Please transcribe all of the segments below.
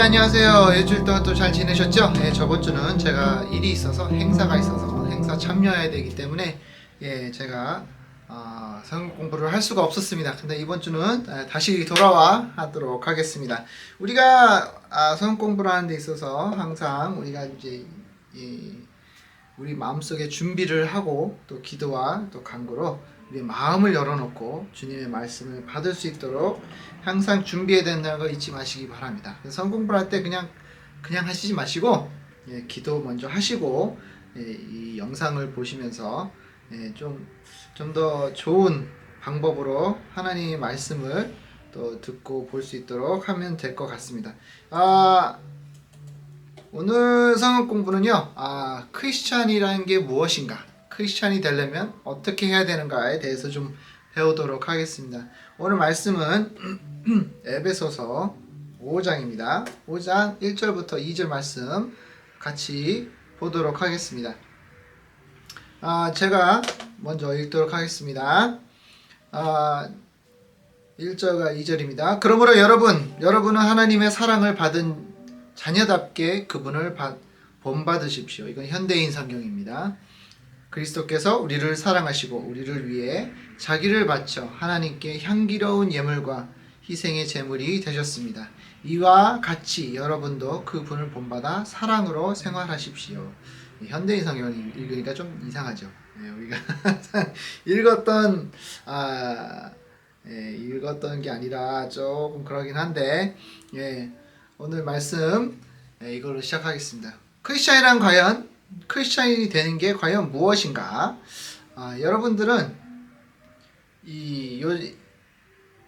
안녕하세요. 일주일 동안 또 잘 지내셨죠? 저번 주는 제가 일이 있어서 행사가 있어서 행사 참여해야 되기 때문에 제가 성경 공부를 할 수가 없었습니다. 근데 이번 주는 다시 돌아와 하도록 하겠습니다. 우리가 성경 공부를 하는 데 있어서 항상 우리가 이제 우리 마음속에 준비를 하고 또 기도와 또 간구로 우리 마음을 열어놓고 주님의 말씀을 받을 수 있도록 항상 준비해야 된다는 거 잊지 마시기 바랍니다. 성경 공부를 할 때 그냥 하시지 마시고 기도 먼저 하시고 이 영상을 보시면서 좀 더 좋은 방법으로 하나님의 말씀을 또 듣고 볼 수 있도록 하면 될 것 같습니다. 오늘 성경 공부는요, 크리스찬이라는 게 무엇인가, 크리스찬이 되려면 어떻게 해야 되는가에 대해서 좀 배우도록 하겠습니다. 오늘 말씀은 에베소서 5장입니다. 5장 1절부터 2절 말씀 같이 보도록 하겠습니다. 제가 먼저 읽도록 하겠습니다. 1절과 2절입니다. 그러므로 여러분은 하나님의 사랑을 받은 자녀답게 그분을 본받으십시오. 이건 현대인 성경입니다. 그리스도께서 우리를 사랑하시고 우리를 위해 자기를 바쳐 하나님께 향기로운 예물과 희생의 제물이 되셨습니다. 이와 같이 여러분도 그분을 본받아 사랑으로 생활하십시오. 현대인 성경을 읽으니까 좀 이상하죠. 우리가 읽었던 게 아니라 조금 그러긴 한데, 오늘 말씀 이걸로 시작하겠습니다. 크리스찬이 되는 게 과연 무엇인가? 여러분들은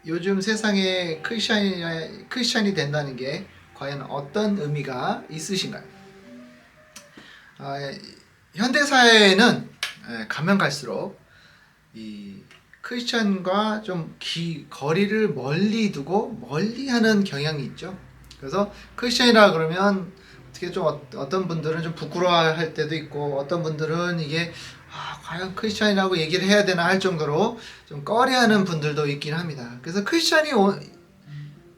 요즘 세상에 크리스찬이 된다는 게 과연 어떤 의미가 있으신가요? 현대 사회에는 가면 갈수록 이 크리스찬과 좀 거리를 멀리 두고 멀리하는 경향이 있죠. 그래서 크리스찬이라 그러면 어떻게 좀 어떤 분들은 좀 부끄러워할 때도 있고, 어떤 분들은 이게 과연 크리스찬이라고 얘기를 해야 되나 할 정도로 좀 꺼려하는 분들도 있긴 합니다. 그래서 크리스찬이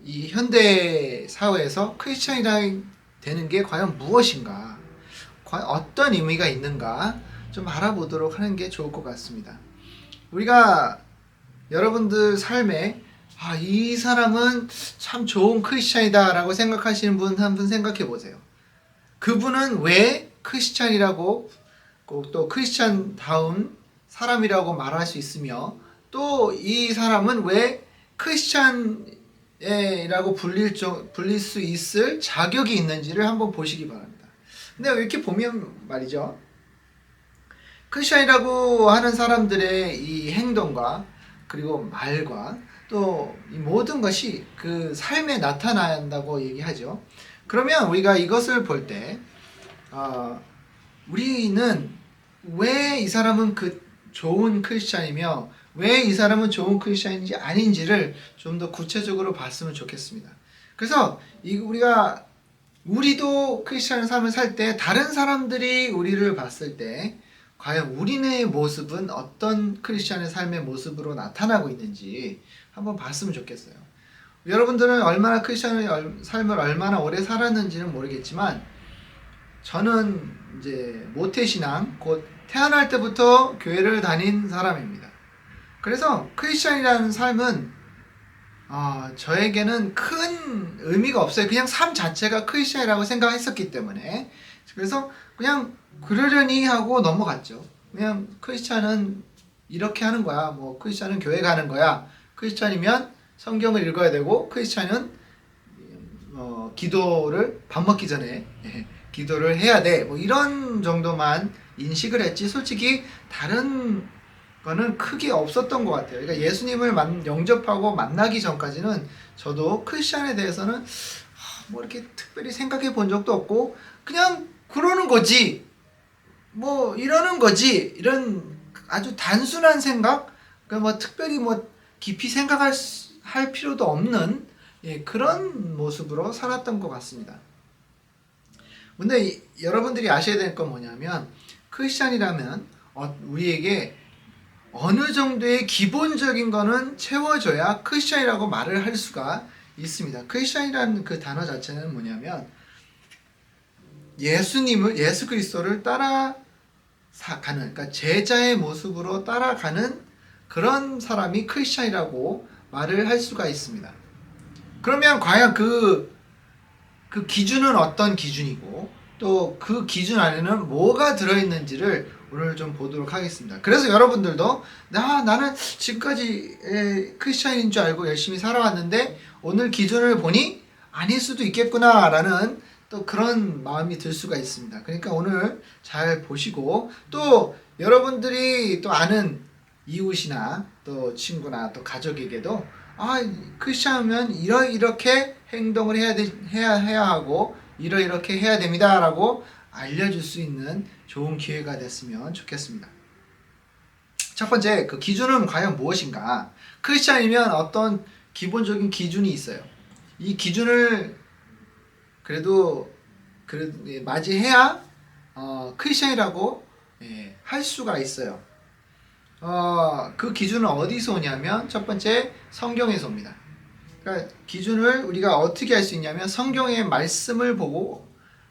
이 현대 사회에서 크리스찬이 되는 게 과연 무엇인가, 과연 어떤 의미가 있는가 좀 알아보도록 하는 게 좋을 것 같습니다. 우리가 여러분들 삶에 이 사람은 참 좋은 크리스찬이다 라고 생각하시는 분 한 분 생각해 보세요. 그분은 왜 크리스찬이라고, 또 크리스찬다운 사람이라고 말할 수 있으며, 또 이 사람은 왜 크리스찬이라고 불릴 수 있을 자격이 있는지를 한번 보시기 바랍니다. 근데 이렇게 보면 말이죠, 크리스찬이라고 하는 사람들의 이 행동과 그리고 말과 또 이 모든 것이 그 삶에 나타난다고 얘기하죠. 그러면 우리가 이것을 볼 때 우리는 왜 이 사람은 좋은 크리스찬이며 왜 이 사람은 좋은 크리스찬인지 아닌지를 좀 더 구체적으로 봤으면 좋겠습니다. 그래서 우리도 크리스찬 삶을 살 때 다른 사람들이 우리를 봤을 때 과연 우리의 모습은 어떤 크리스찬의 삶의 모습으로 나타나고 있는지 한번 봤으면 좋겠어요. 여러분들은 얼마나 크리스찬의 삶을 얼마나 오래 살았는지는 모르겠지만, 저는 이제 모태신앙, 곧 태어날 때부터 교회를 다닌 사람입니다. 그래서 크리스찬이라는 삶은 저에게는 큰 의미가 없어요. 그냥 삶 자체가 크리스찬이라고 생각했었기 때문에. 그래서 그냥 그러려니 하고 넘어갔죠. 그냥 크리스찬은 이렇게 하는 거야. 뭐 크리스찬은 교회 가는 거야. 크리스찬이면 성경을 읽어야 되고, 크리스찬은 기도를 밥 먹기 전에 기도를 해야 돼. 뭐 이런 정도만 인식을 했지, 솔직히 다른 거는 크게 없었던 것 같아요. 그러니까 예수님을 영접하고 만나기 전까지는 저도 크리스찬에 대해서는 뭐 이렇게 특별히 생각해 본 적도 없고, 그냥 그러는 거지, 뭐 이러는 거지, 이런 아주 단순한 생각, 그러니까 뭐 특별히 뭐 깊이 생각할 필요도 없는 그런 모습으로 살았던 것 같습니다. 근데 여러분들이 아셔야 될 건 뭐냐면, 크리스찬이라면 우리에게 어느 정도의 기본적인 거는 채워줘야 크리스찬이라고 말을 할 수가 있습니다. 크리스천이라는 그 단어 자체는 뭐냐면 예수 그리스도를 따라가는, 그러니까 제자의 모습으로 따라가는 그런 사람이 크리스천이라고 말을 할 수가 있습니다. 그러면 과연 그 기준은 어떤 기준이고 또 그 기준 안에는 뭐가 들어있는지를 오늘 좀 보도록 하겠습니다. 그래서 여러분들도 나는 지금까지 크리스천인 줄 알고 열심히 살아왔는데 오늘 기준을 보니 아닐 수도 있겠구나 라는 또 그런 마음이 들 수가 있습니다. 그러니까 오늘 잘 보시고 또 여러분들이 또 아는 이웃이나 또 친구나 또 가족에게도 크리스천이면 이렇게 행동을 해야 하고 이렇게 해야 됩니다 라고 알려줄 수 있는 좋은 기회가 됐으면 좋겠습니다. 첫 번째, 그 기준은 과연 무엇인가? 크리스천이면 어떤 기본적인 기준이 있어요. 이 기준을 그래도 맞이해야 크리스천이라고 할 수가 있어요. 그 기준은 어디서 오냐면 첫 번째 성경에서 옵니다. 그러니까 기준을 우리가 어떻게 할 수 있냐면 성경의 말씀을 보고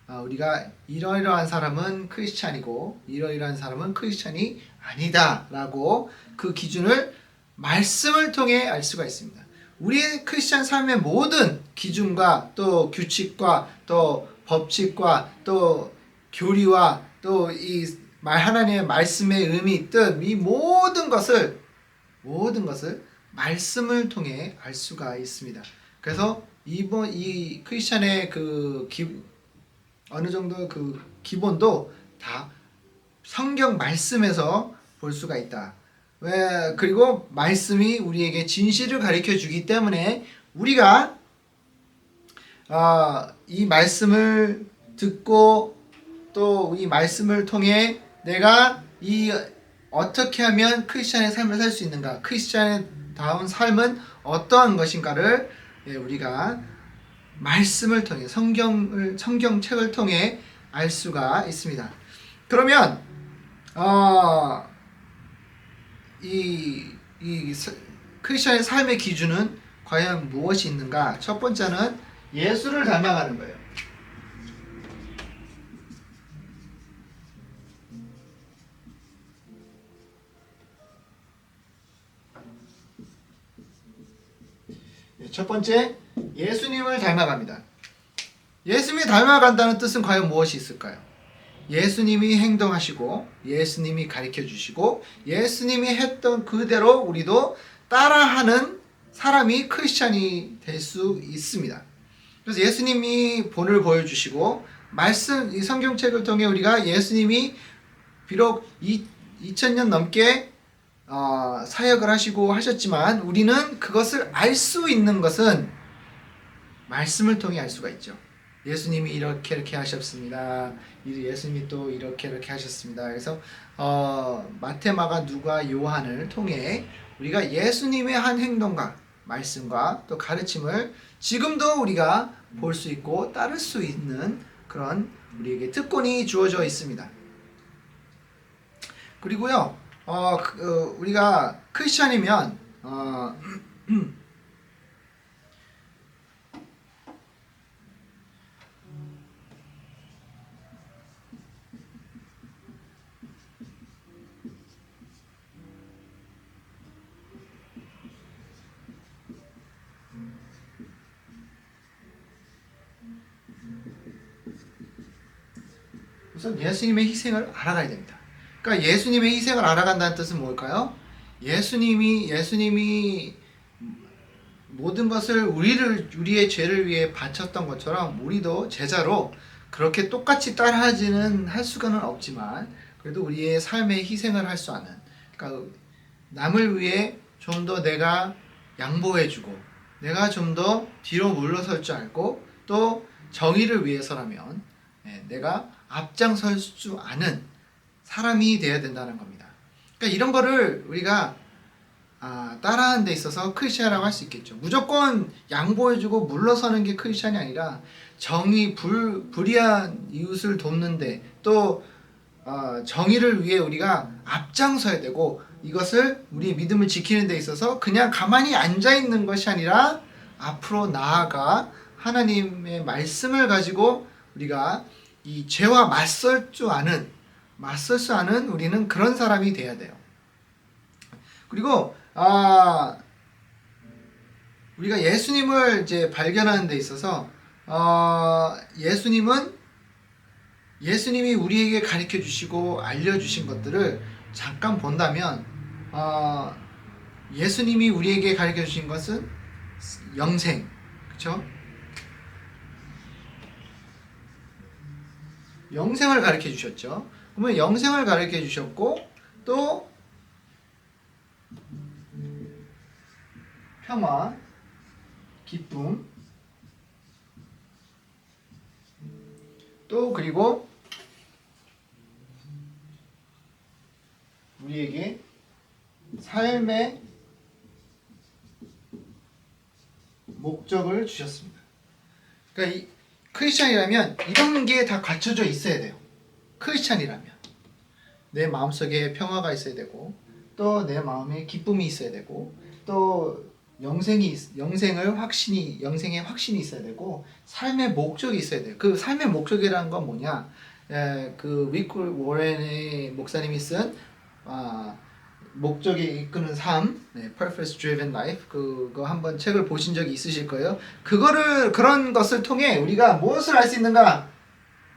우리가 이러이러한 사람은 크리스찬이고 이러이러한 사람은 크리스찬이 아니다 라고 그 기준을 말씀을 통해 알 수가 있습니다. 우리의 크리스찬 삶의 모든 기준과 또 규칙과 또 법칙과 또 교리와 또 이 하나님의 말씀의 의미 있든 이 모든 것을 말씀을 통해 알 수가 있습니다. 그래서 이 크리스찬의 어느 정도 그 기본도 다 성경 말씀에서 볼 수가 있다. 그리고 말씀이 우리에게 진실을 가르쳐 주기 때문에 우리가 이 말씀을 듣고 또 이 말씀을 통해 내가 어떻게 하면 크리스찬의 삶을 살 수 있는가, 크리스찬의 다운 삶은 어떠한 것인가를 우리가 말씀을 통해 성경책을 통해 알 수가 있습니다. 그러면 이 크리스찬의 삶의 기준은 과연 무엇이 있는가? 첫 번째는 예수를 닮아가는 거예요. 첫 번째, 예수님을 닮아갑니다. 예수님이 닮아간다는 뜻은 과연 무엇이 있을까요? 예수님이 행동하시고 예수님이 가르쳐주시고 예수님이 했던 그대로 우리도 따라하는 사람이 크리스찬이 될 수 있습니다. 그래서 예수님이 본을 보여주시고 이 성경책을 통해 우리가 예수님이 비록 2000년 넘게 사역을 하시고 하셨지만 우리는 그것을 알 수 있는 것은 말씀을 통해 알 수가 있죠. 예수님이 이렇게 하셨습니다. 예수님이 또 이렇게 하셨습니다. 그래서 마태, 마가, 누가, 요한을 통해 우리가 예수님의 한 행동과 말씀과 또 가르침을 지금도 우리가 볼 수 있고 따를 수 있는 그런 우리에게 특권이 주어져 있습니다. 그리고요, 우리가 크리스찬이면 우선 예수님의 희생을 알아가야 됩니다. 그러니까 예수님의 희생을 알아간다는 뜻은 뭘까요? 예수님이 모든 것을 우리의 죄를 위해 바쳤던 것처럼 우리도 제자로 그렇게 똑같이 따라하지는 할 수가는 없지만 그래도 우리의 삶에 희생을 할 수 있는, 그러니까 남을 위해 좀 더 내가 양보해주고 내가 좀 더 뒤로 물러설 줄 알고 또 정의를 위해서라면 내가 앞장설 수 아는 사람이 되어야 된다는 겁니다. 그러니까 이런 거를 우리가 따라하는 데 있어서 크리스찬이라고 할 수 있겠죠. 무조건 양보해주고 물러서는 게 크리스찬이 아니라 불의한 이웃을 돕는데 또 정의를 위해 우리가 앞장서야 되고 이것을 우리의 믿음을 지키는 데 있어서 그냥 가만히 앉아있는 것이 아니라 앞으로 나아가 하나님의 말씀을 가지고 우리가 이 죄와 맞설 수 아는 우리는 그런 사람이 돼야 돼요. 그리고 우리가 예수님을 이제 발견하는 데 있어서 예수님이 우리에게 가르쳐 주시고 알려주신 것들을 잠깐 본다면 예수님이 우리에게 가르쳐 주신 것은 영생, 그렇죠? 영생을 가르쳐 주셨죠. 그러면 영생을 가르쳐 주셨고 또 평화, 기쁨, 또 그리고 우리에게 삶의 목적을 주셨습니다. 그러니까 이 크리스찬이라면 이런 게 다 갖춰져 있어야 돼요. 크리스찬이라면 내 마음속에 평화가 있어야 되고 또 내 마음에 기쁨이 있어야 되고 또 영생의 확신이 있어야 되고 삶의 목적이 있어야 돼요. 그 삶의 목적이라는 건 뭐냐? 그 위크 워렌의 목사님이 쓴 목적이 이끄는 삶, Purpose Driven Life, 그거 한번 책을 보신 적이 있으실 거예요. 그런 것을 통해 우리가 무엇을 알 수 있는가?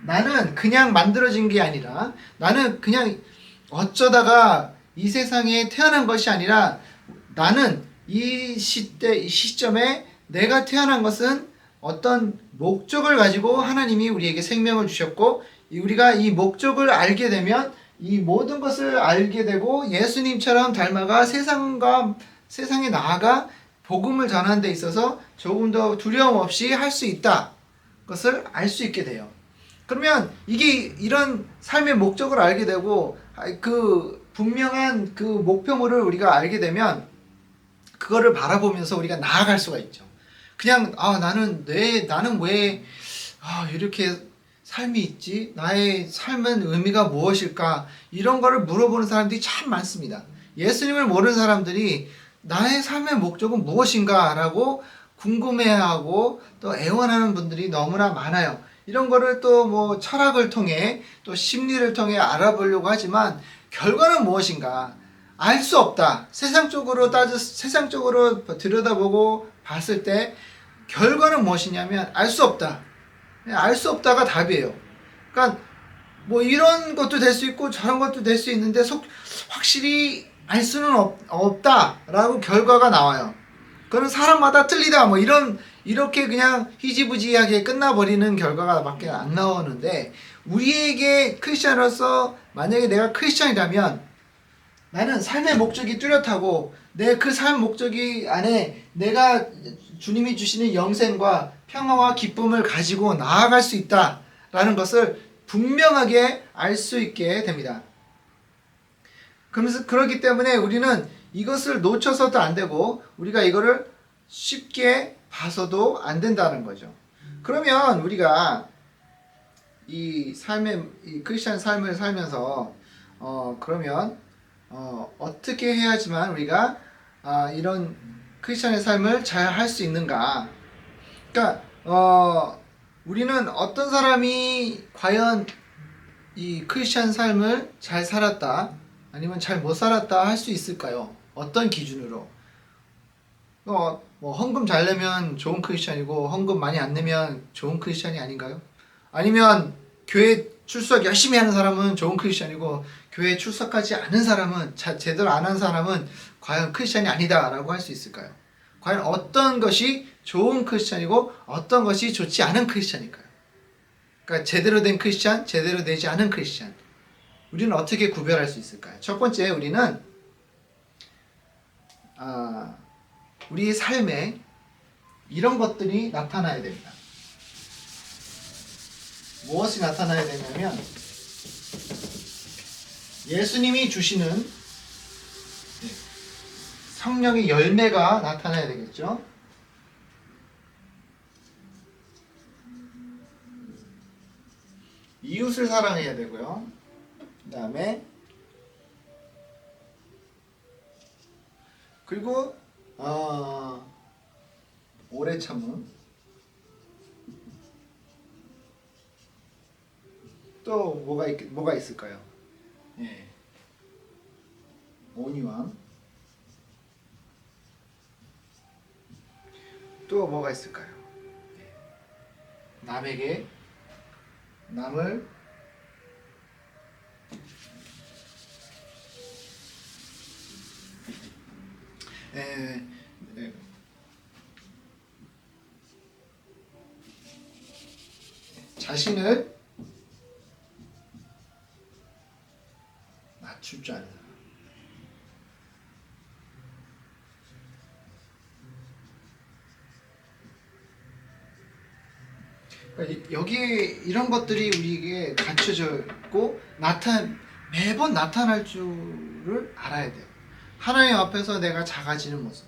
나는 그냥 만들어진 게 아니라, 나는 그냥 어쩌다가 이 세상에 태어난 것이 아니라, 나는 이 시점에 내가 태어난 것은 어떤 목적을 가지고 하나님이 우리에게 생명을 주셨고, 우리가 이 목적을 알게 되면 이 모든 것을 알게 되고 예수님처럼 닮아가 세상에 나아가 복음을 전하는 데 있어서 조금 더 두려움 없이 할 수 있다 것을 알 수 있게 돼요. 그러면 이런 삶의 목적을 알게 되고 그 분명한 그 목표물을 우리가 알게 되면 그거를 바라보면서 우리가 나아갈 수가 있죠. 그냥 나는 왜 이렇게 삶이 있지? 나의 삶은 의미가 무엇일까? 이런 거를 물어보는 사람들이 참 많습니다. 예수님을 모르는 사람들이 나의 삶의 목적은 무엇인가? 라고 궁금해하고 또 애원하는 분들이 너무나 많아요. 이런 거를 또 뭐 철학을 통해 또 심리를 통해 알아보려고 하지만 결과는 무엇인가? 알 수 없다. 세상적으로 들여다보고 봤을 때 결과는 무엇이냐면 알 수 없다. 알 수 없다가 답이에요. 그러니까 뭐 이런 것도 될 수 있고 저런 것도 될 수 있는데 확실히 알 수는 없다라고 결과가 나와요. 그건 사람마다 틀리다 뭐 이렇게 그냥 희지부지하게 끝나버리는 결과가 밖에 안 나오는데, 우리에게 크리스찬으로서 만약에 내가 크리스찬이라면 나는 삶의 목적이 뚜렷하고 내 그 삶 목적이 안에 내가 주님이 주시는 영생과 평화와 기쁨을 가지고 나아갈 수 있다라는 것을 분명하게 알 수 있게 됩니다. 그러면서 그렇기 때문에 우리는 이것을 놓쳐서도 안 되고 우리가 이거를 쉽게 봐서도 안 된다는 거죠. 그러면 우리가 이 크리스찬 삶을 살면서 그러면 어떻게 해야지만 우리가 이런 크리스찬의 삶을 잘 할 수 있는가? 그러니까 우리는 어떤 사람이 과연 이 크리스찬 삶을 잘 살았다 아니면 잘 못 살았다 할 수 있을까요? 어떤 기준으로? 뭐 헌금 잘 내면 좋은 크리스찬이고 헌금 많이 안 내면 좋은 크리스찬이 아닌가요? 아니면 교회 출석 열심히 하는 사람은 좋은 크리스찬이고 교회 출석하지 않은 사람은 제대로 안 한 사람은 과연 크리스찬이 아니다라고 할 수 있을까요? 과연 어떤 것이 좋은 크리스찬이고 어떤 것이 좋지 않은 크리스찬일까요? 그러니까 제대로 된 크리스찬, 제대로 되지 않은 크리스찬, 우리는 어떻게 구별할 수 있을까요? 첫 번째, 우리는 우리의 삶에 이런 것들이 나타나야 됩니다. 무엇이 나타나야 되냐면 예수님이 주시는 성령의 열매가 나타나야 되겠죠. 이웃을 사랑해야 되고요. 그 다음에 그리고 오래 참음. 또 뭐가 있을까요? 예. 온유함. 또 뭐가 있을까요? 남에게 남을 에, 에, 자신을 낮출 줄 아는 사람. 그러니까 여기에 이런 것들이 우리에게 갖춰져 있고 매번 나타날 줄을 알아야 돼요. 하나님 앞에서 내가 작아지는 모습,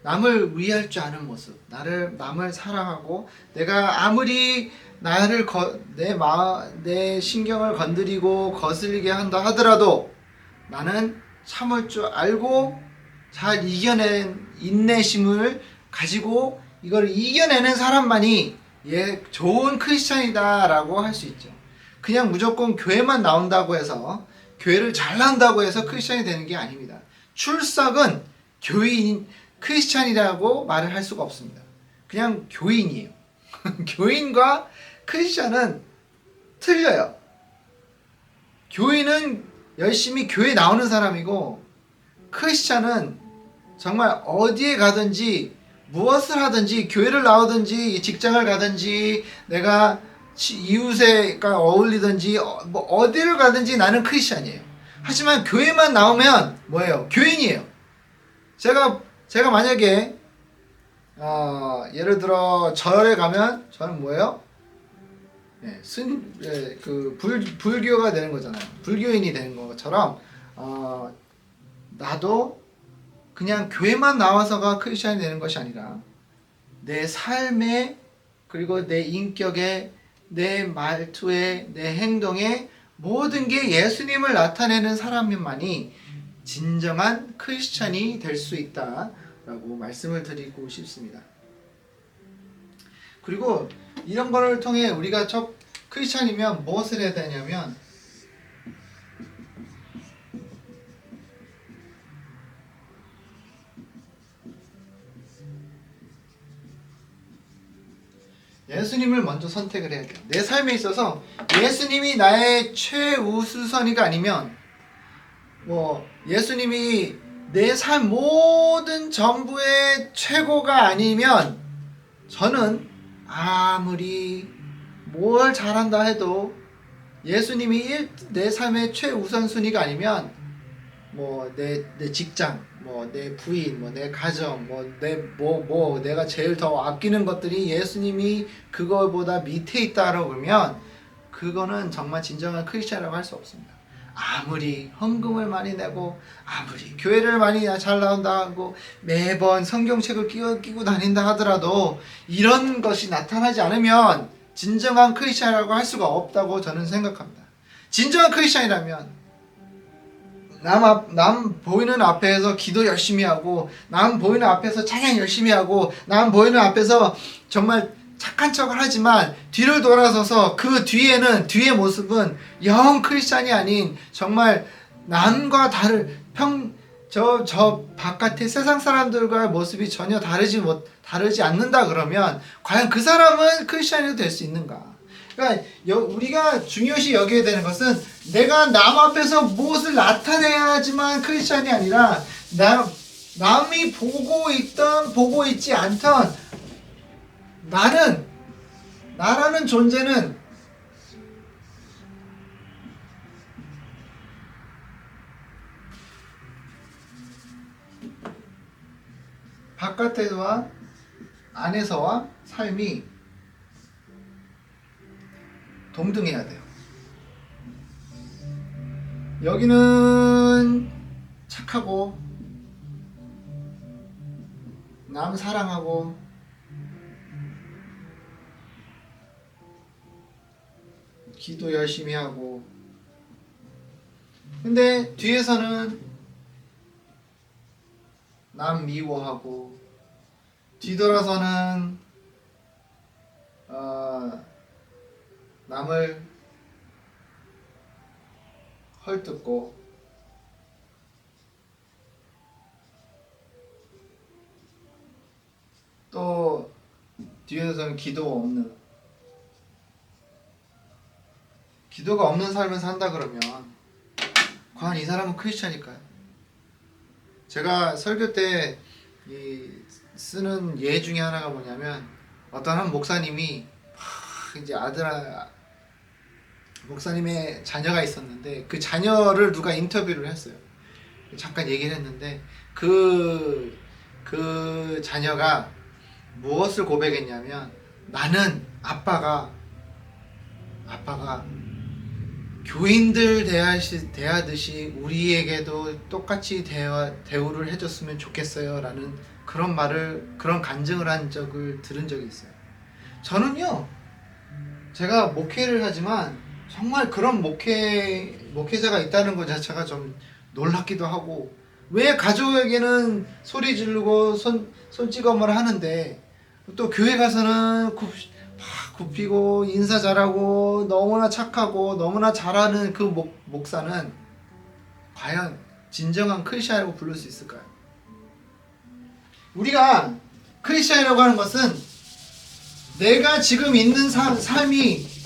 남을 위할 줄 아는 모습, 남을 사랑하고 내가 아무리 내 신경을 건드리고 거슬리게 한다 하더라도 나는 참을 줄 알고 잘 이겨낸 인내심을 가지고 이걸 이겨내는 사람만이 좋은 크리스찬이다라고 할 수 있죠. 그냥 무조건 교회만 나온다고 해서 교회를 잘 나온다고 해서 크리스찬이 되는 게 아닙니다. 출석은 크리스찬이라고 말을 할 수가 없습니다. 그냥 교인이에요. 교인과 크리스찬은 틀려요. 교인은 열심히 교회 나오는 사람이고 크리스찬은 정말 어디에 가든지 무엇을 하든지 교회를 나오든지 직장을 가든지 내가 이웃과 어울리든지 뭐 어디를 가든지 나는 크리스찬이에요. 하지만 교회만 나오면 뭐예요? 교인이에요. 제가 만약에 예를 들어 절에 가면 저는 뭐예요? 불교가 되는 거잖아요. 불교인이 되는 것처럼 나도 그냥 교회만 나와서가 크리스찬이 되는 것이 아니라 내 삶에 그리고 내 인격에 내 말투에 내 행동에 모든 게 예수님을 나타내는 사람만이 진정한 크리스찬이 될 수 있다라고 말씀을 드리고 싶습니다. 그리고 이런 거를 통해 우리가 크리스찬이면 무엇을 해야 되냐면 예수님을 먼저 선택을 해야 돼요. 내 삶에 있어서 예수님이 나의 최우수선이가 아니면 예수님이 내 삶 모든 전부의 최고가 아니면 저는 아무리 뭘 잘한다 해도 예수님이 내 삶의 최우선순위가 아니면 내 직장, 내 부인, 내 가정, 내가 제일 더 아끼는 것들이 예수님이 그거보다 밑에 있다라고 그러면 그거는 정말 진정한 크리스찬이라고 할 수 없습니다. 아무리 헌금을 많이 내고 아무리 교회를 많이 잘 나온다 하고 매번 성경책을 끼고 다닌다 하더라도 이런 것이 나타나지 않으면 진정한 크리스찬이라고 할 수가 없다고 저는 생각합니다. 진정한 크리스찬이라면 남 보이는 앞에서 기도 열심히 하고 남 보이는 앞에서 찬양 열심히 하고 남 보이는 앞에서 정말 착한 척을 하지만 뒤를 돌아서서 그 뒤의 모습은 영 크리스찬이 아닌 정말 남과 저 바깥의 세상 사람들과의 모습이 전혀 다르지 않는다 그러면 과연 그 사람은 크리스찬이 될 수 있는가? 그러니까 우리가 중요시 여겨야 되는 것은 내가 남 앞에서 무엇을 나타내야지만 크리스찬이 아니라 남이 보고 있던 보고 있지 않던 나라는 존재는 바깥에서와 안에서와 삶이 동등해야 돼요. 여기는 착하고 남 사랑하고 기도 열심히 하고 근데 뒤에서는 남 미워하고 뒤돌아서는 남을 헐뜯고 또 뒤에서는 기도가 없는 삶을 산다 그러면 과연 이 사람은 크리스찬일까요? 제가 설교 때 쓰는 예 중에 하나가 뭐냐면 어떤 한 목사님이 이제 목사님의 자녀가 있었는데 그 자녀를 누가 인터뷰를 했어요. 잠깐 얘기를 했는데 그 자녀가 무엇을 고백했냐면 나는 아빠가 교인들 대하듯이 우리에게도 똑같이 대우를 해줬으면 좋겠어요 라는 그런 간증을 한 적을 들은 적이 있어요. 저는요 제가 목회를 하지만 정말 그런 목회자가 있다는 것 자체가 좀 놀랍기도 하고, 왜 가족에게는 소리 지르고 손찌검을 하는데 또 교회 가서는 굽히고 인사 잘하고 너무나 착하고 너무나 잘하는 그 목사는 과연 진정한 크리스찬이라고 부를 수 있을까요? 우리가 크리스찬이라고 하는 것은 내가 지금 있는 삶이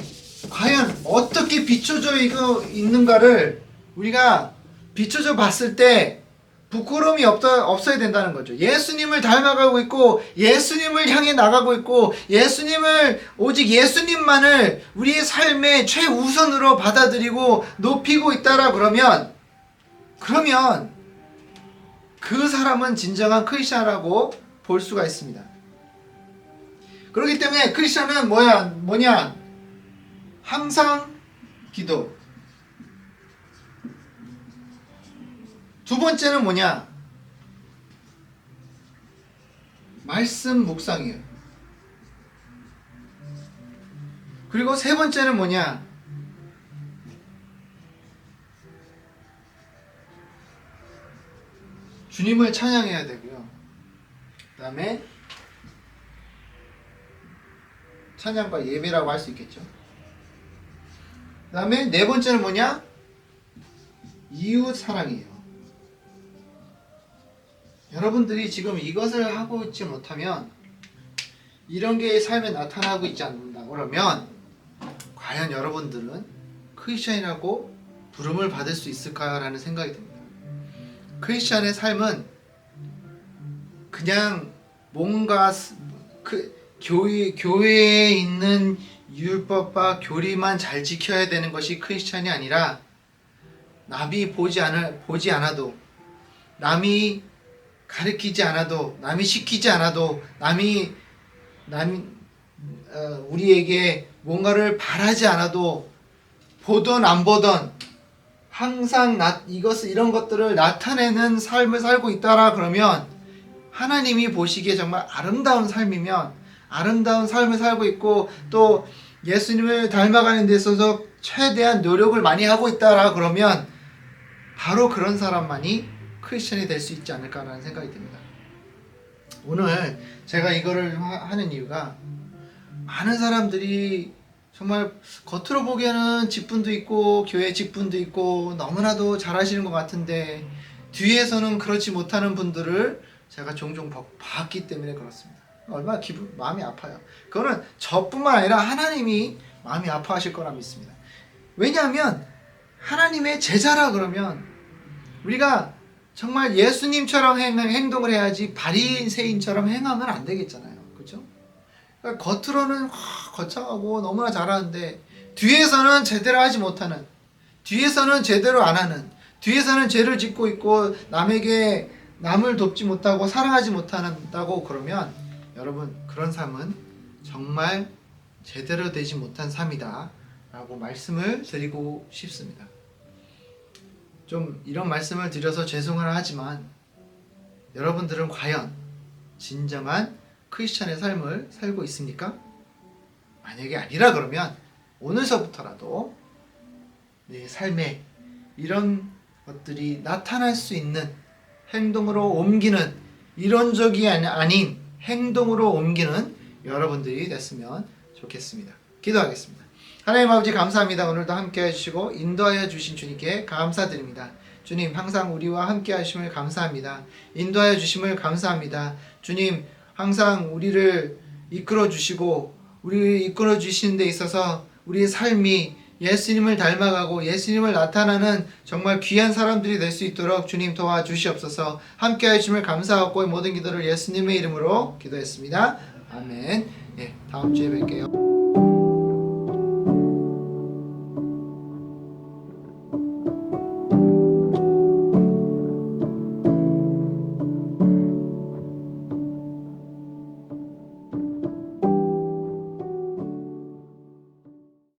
과연 어떻게 비춰져 있는가를 우리가 비춰져 봤을 때 부끄러움이 없어야 된다는 거죠. 예수님을 닮아가고 있고 예수님을 향해 나가고 있고 오직 예수님만을 우리의 삶의 최우선으로 받아들이고 높이고 있다라 그러면 그 사람은 진정한 크리스찬이라고 볼 수가 있습니다. 그렇기 때문에 크리스찬은 뭐냐? 항상 기도. 두 번째는 뭐냐? 말씀 묵상이에요. 그리고 세 번째는 뭐냐? 주님을 찬양해야 되고요. 그 다음에 찬양과 예배라고 할 수 있겠죠. 그 다음에 네 번째는 뭐냐? 이웃 사랑이에요. 여러분들이 지금 이것을 하고 있지 못하면, 이런 게 삶에 나타나고 있지 않는다 그러면 과연 여러분들은 크리스찬이라고 부름을 받을 수 있을까요? 라는 생각이 듭니다. 크리스찬의 삶은 그냥 뭔가 교회에 있는 율법과 교리만 잘 지켜야 되는 것이 크리스찬이 아니라, 남이 보지 않아도, 남이 가르치지 않아도, 남이 시키지 않아도, 남이 우리에게 뭔가를 바라지 않아도, 보던 안 보던 항상 이런 것들을 나타내는 삶을 살고 있다라 그러면, 하나님이 보시기에 정말 아름다운 삶이면, 아름다운 삶을 살고 있고 또 예수님을 닮아가는 데 있어서 최대한 노력을 많이 하고 있다라 그러면 바로 그런 사람만이 크리스천이 될 수 있지 않을까라는 생각이 듭니다. 오늘 제가 이거를 하는 이유가, 많은 사람들이 정말 겉으로 보기에는 직분도 있고 교회 직분도 있고 너무나도 잘하시는 것 같은데 뒤에서는 그렇지 못하는 분들을 제가 종종 봤기 때문에 그렇습니다. 얼마나 마음이 아파요. 그거는 저뿐만 아니라 하나님이 마음이 아파하실 거라 믿습니다. 왜냐하면 하나님의 제자라 그러면 우리가 정말 예수님처럼 행동을 해야지 바리새인처럼 행하면 안 되겠잖아요. 그렇죠? 그러니까 겉으로는 거창하고 너무나 잘하는데 뒤에서는 제대로 하지 못하는, 뒤에서는 제대로 안 하는, 뒤에서는 죄를 짓고 있고 남을 돕지 못하고 사랑하지 못한다고 그러면, 여러분 그런 삶은 정말 제대로 되지 못한 삶이다 라고 말씀을 드리고 싶습니다. 좀 이런 말씀을 드려서 죄송하라 하지만, 여러분들은 과연 진정한 크리스찬의 삶을 살고 있습니까? 만약에 아니라 그러면 오늘서부터라도 내 삶에 이런 것들이 나타날 수 있는 행동으로 옮기는, 이론적이 아닌 행동으로 옮기는 여러분들이 됐으면 좋겠습니다. 기도하겠습니다. 하나님 아버지 감사합니다. 오늘도 함께 해주시고 인도하여 주신 주님께 감사드립니다. 주님 항상 우리와 함께 하심을 감사합니다. 인도하여 주심을 감사합니다. 주님 항상 우리를 이끌어 주시고 우리를 이끌어 주시는 데 있어서 우리의 삶이 예수님을 닮아가고 예수님을 나타나는 정말 귀한 사람들이 될 수 있도록 주님 도와주시옵소서. 함께 하심을 감사하고 모든 기도를 예수님의 이름으로 기도했습니다. 아멘. 다음 주에 뵐게요.